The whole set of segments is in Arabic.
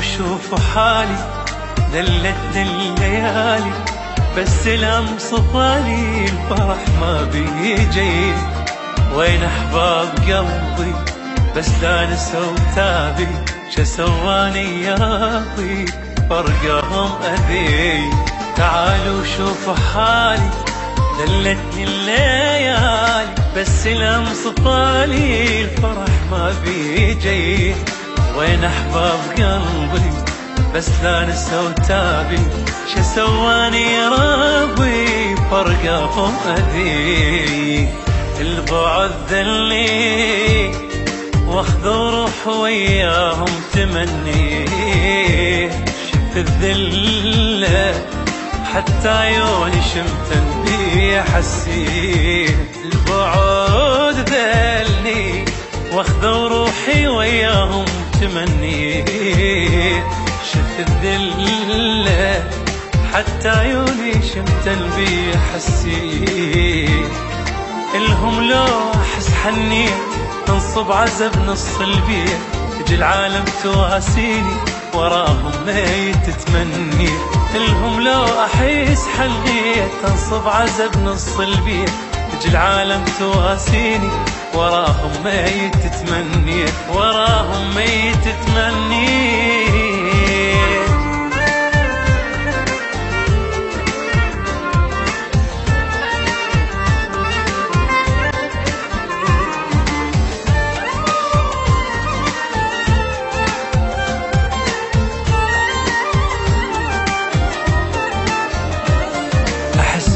وشوفوا حالي، دلتني الليالي بس الأمس طالي، الفرح ما بيجي. وين أحباب قلبي بس لا نسوا تابي، شا سواني ياضي فرقهم أذي. تعالوا شوفوا حالي، دلتني الليالي بس الأمس طالي، الفرح ما بيجي. وين أحباب قلبي بس لا نسوا تابي، شا سواني يا ربي فرقهم أذي. البعد ذلي واخذوا روح وياهم تمني، شفت الذلة حتى عيوني شمتن بي حسيت. البعد ذلني واخذوا روحي وياهم تمني، شفت الذلة حتى عيوني شمتن بي حسيت. الهم لو احس حنيت تنصب عزب نص البيت، تجي العالم تواسيني وراهم ميت تتمني. الهم لو احس حنيت تنصب عزب نص البيت، تجي العالم تواسيني وراهم ميت تتمني، وراهم ميت تتمني.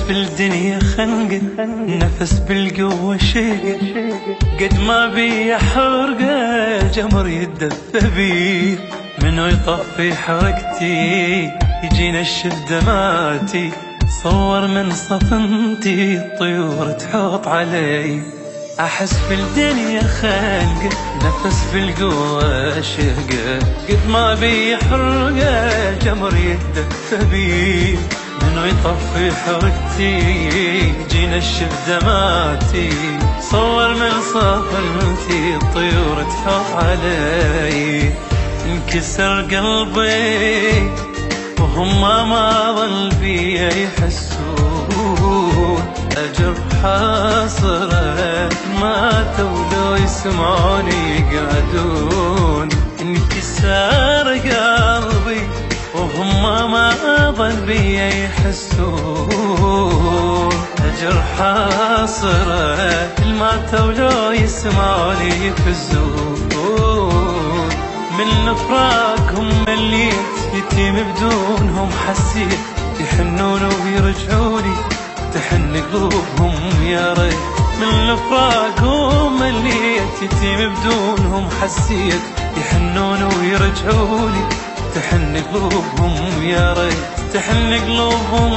بالدنيا خنقة نفس بالقوة شيء، قد ما بي حرقة جمر يتدفى بي. منو يطفي حرقتي يجينا الشف دماتي، صور من صفنتي الطيور تحوط علي. أحس بالدنيا خنقة نفس بالقوة شهقة، قد ما بي حرقة جمر يتدفى بي. منو يطفي حرقتي يجينا الشف دماتي، صور من صفنتي الطيور تحوط علي. انكسر قلبي وهم ما ظل بيا يحسون، أجر حاصرة ماتوا لو يسمعوني يقعدون. انكسر قلبي وهم ما ظل بيا يحسون، أجر حاصرة ماتوا لو يسمعوني يفزون. من فراقهم مليت يتيم بدونهم حسيت، يحنون ويرجعوني تحن قلوبهم يا ريت. من فراقهم مليت يتيم بدونهم حسيت، يحنون ويرجعوني تحن قلوبهم يا ريت، تحن قلوبهم